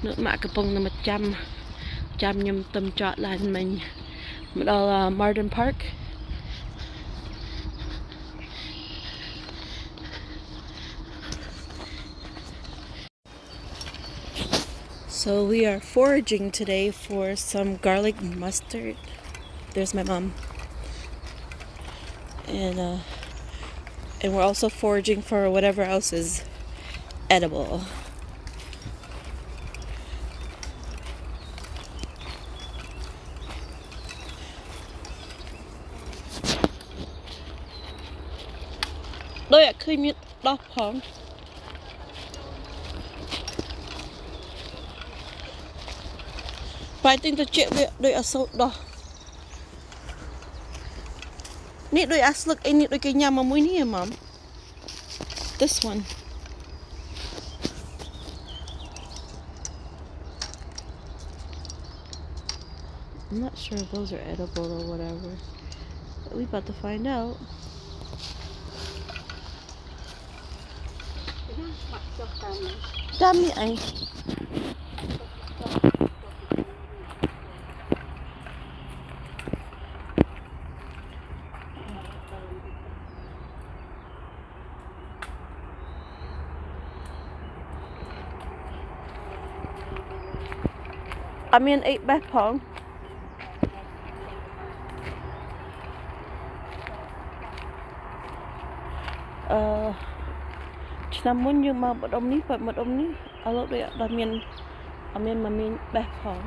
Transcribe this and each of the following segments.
nước mạ cái bông là 100 nhầm tầm trọt là mình đó Martin Park. So we are foraging today for some garlic mustard. There's my mom. And we're also foraging for whatever else is edible. Đôi ạ khơi miết đọc hóng. Phải tin tôi chạy về đôi ạ sâu đọc. Nít đôi ạ slực ấy nít đôi cái nhà mà mũi nì mom. This one. I'm not sure if those are edible or whatever. But we about to find out. Dami anh. I mean 8 bát phong. Namun yung mga badom ni alo do damin amin mamin bát phong.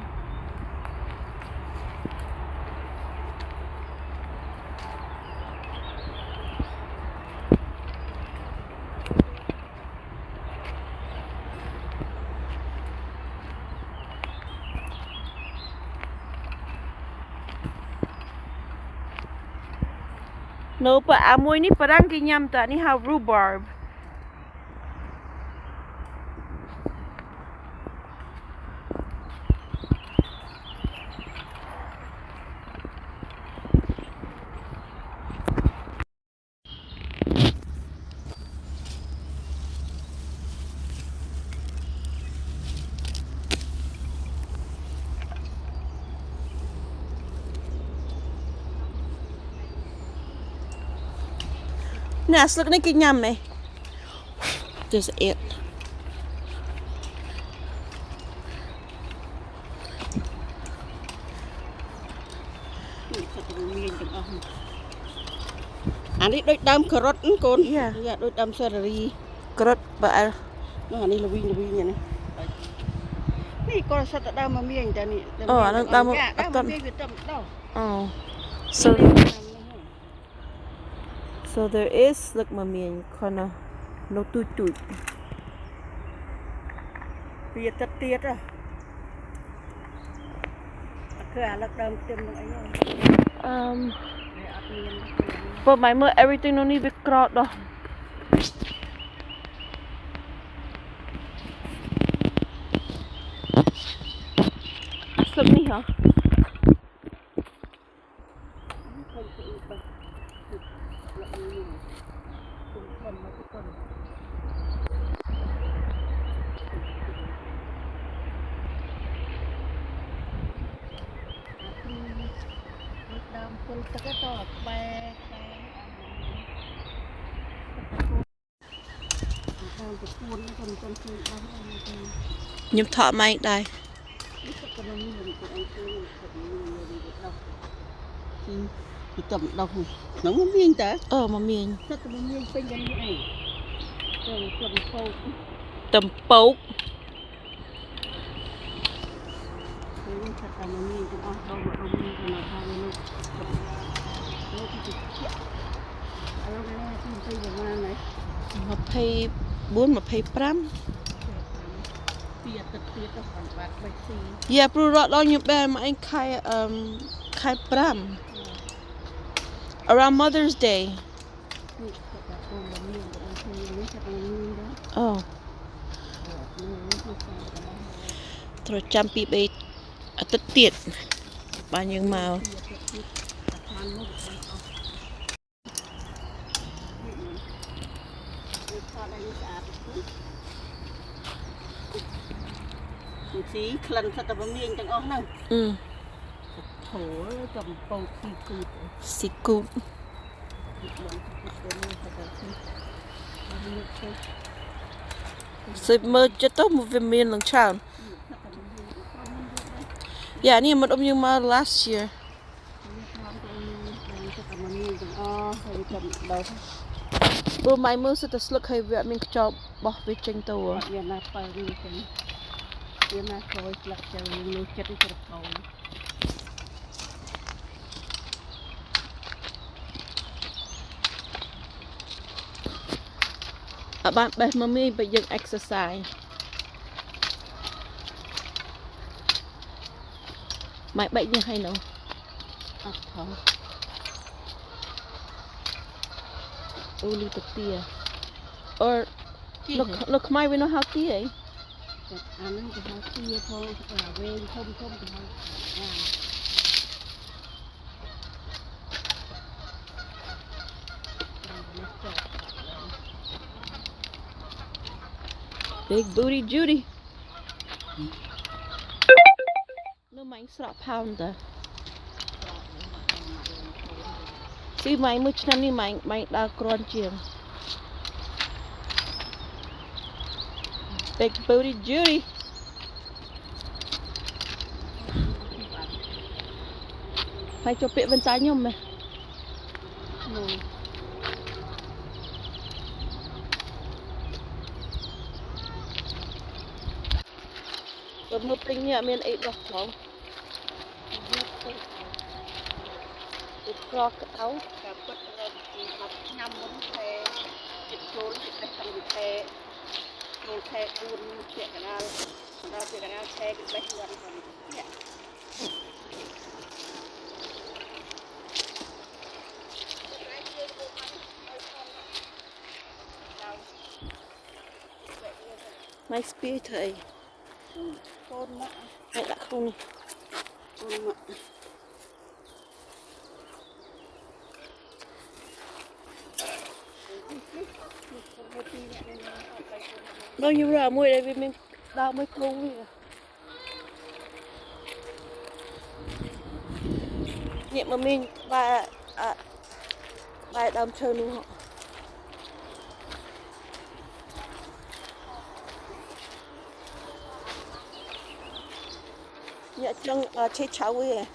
No, pa amoy ni parang kinyam ta ni ha rhubarb. Nas, look na kinyam eh. There's it. Anh đi đôi đâm cà rốt con. Yeah. Dạ đôi đâm celery. Cà rốt ba. Nó anh đi là viên như này. Này con sao ta đâm mà miếng ta nè. Anh đâm mà miếng Việt Nam đâu. Oh. So there is like mamian kana no tutut. Việt tất tiết à. Cửa lật đâm tìm được ấy. But my mother everything no need be crowd though. Asap ni ha. Nhịp thọ mày đây. Thì tầm đâu nó mà miếng ta. Mà miếng. Sao tầm miếng bên đây này. Tầm bốc. Mà pay 4 mà pay 5. Yeah, bro, rot lo như bé mà anh khai 5. Around Mother's Day. Oh. Rồi chăm bị bê tất tiệt. Bao nhiêu màu. สีคลันสัตว์บะเมียงจังอ้อนั่ง โถกับโปรตีกูด seafood. So mơ cho tốt một viên miên lần chào. Yeah, ni một ông như mà last year. Bữa mai mơ sẽ được lúc hay việc mình cho bỏ về trên tàu. Bạn bè mami bây giờ exercise. Mày bệnh như hay nào? Only the tia. Or look my we know how tia. Anh cái how tia thôi, về không thì không. Big booty Judy. No mine slap pounder. See mine much nani mine da crunchy. Big booty Judy. Phải cho bịa bên trái nhom mày. Một tinh nhẹ miền ấy đọc không? It crock out. Cả quất học nhằm muốn xe chụp trốn chụp cái thằng bị xe trốn xe buôn chuyện cái nào chuyện cái nào xe cái bách gần còn nhẹ. My speed thầy. Con mẹ. Mẹ đã không. Con mẹ. Bao nhiêu ra mua đây vì mình đau mới không vậy. Nhẹ mà mình bà đam chơi luôn họ. Nhẹ trong chơi cháu vậy.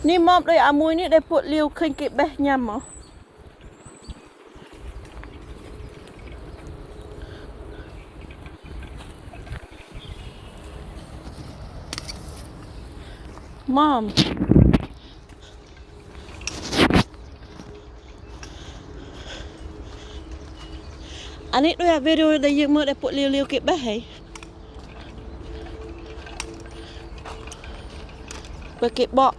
Ni mom đây à mui ni đây put liu khinh kịp bé nhầm hả? Mom. Anh ấy đôi video đây dương mơ để put liu kịp bé hay? Bởi kịp bọ.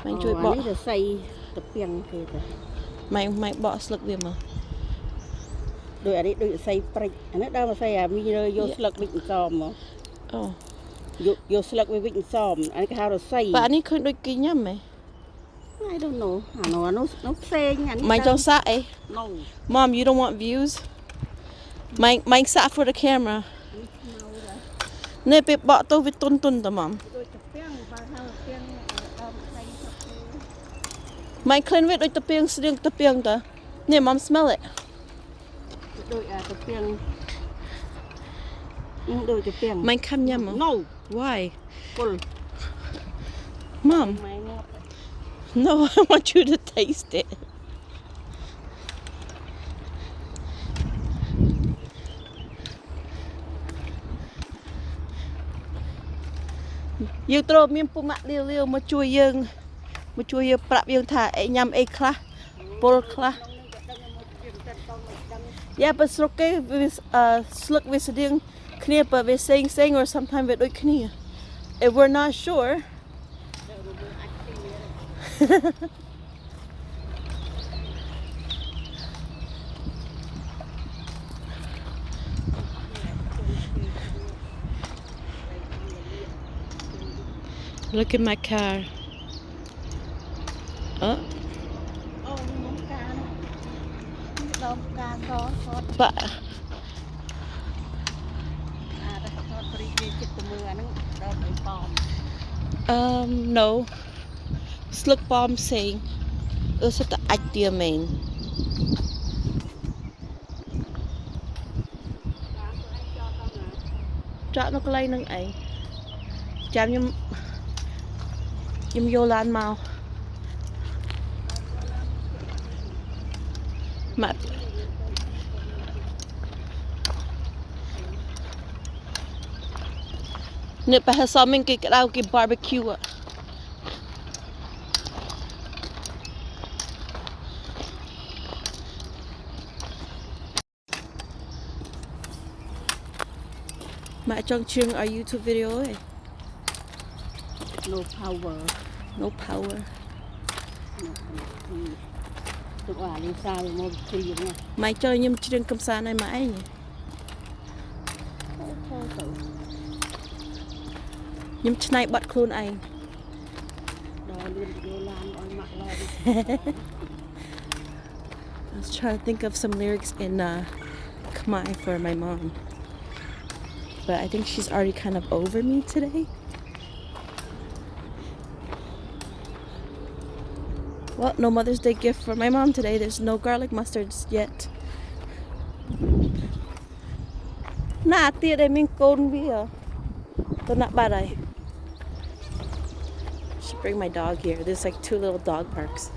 Mày chui bọ. Anh ấy xây tập piang kì ta. Mày bọ slug về mà. Đôi anh ấy đôi xây prek. Anh ấy đâu mà xây à mi rơi vô slug vịnh xòm mà. Vô slug với vịnh xòm. Anh ấy cái how to xây. Và anh ấy khơi đôi kì nhầm mày. I don't know. Nó xe nha. Mày cho xa ấy. No. Mom, you don't want views? Mày xa for the camera. Nè bị bọ tôi với tôn ta mom. Mày clean with đôi tập piang ta. Nè mom smell it. Đôi tập piang. Đôi tập piang. Mày khăm nhầm hả? No. Why? Full. Mom. No, I want you to taste it. Dương trộm miếng bún mặn liêu mà chui dương prap dương thả ấy nhằm ấy khla, bol khla. Yeah, but it's okay with slug with sitting knee, but with saying or sometimes with knee. If we're not sure. Look at my car. Oh, អូខ្ញុំការនោះដល់ការកគាត់ but អាតែគាត់ព្រីគេចិត្តទៅមើលអាហ្នឹងដល់ទៅប៉ម no. Sluk bomb saying. Is it the idea main? តាមខ្លួនឯងចោលដល់ណា Drop no kalay nang ay. Jam yung yolan mau. Mat. Nè pa sa mình cái đau cái barbecue ạ. Mẹ trong chương our YouTube video ấy. no power No power. ទុកអាលីសាមកព្រីហ្នឹង Mày cho nhâm chương cầm sa này mãi nhỉ. ចូលទៅ Nhâm chnai bật khuôn anh. ដល់លឿនយោឡានឲ្យម៉ាក់ឡើយ I was trying to think of some lyrics in Khmer for my mom. But I think she's already kind of over me today. Well, no Mother's Day gift for my mom today. There's no garlic mustards yet. Nah, tia đây mình con bia. Tôi not bad I should bring my dog here. There's like 2 little dog parks.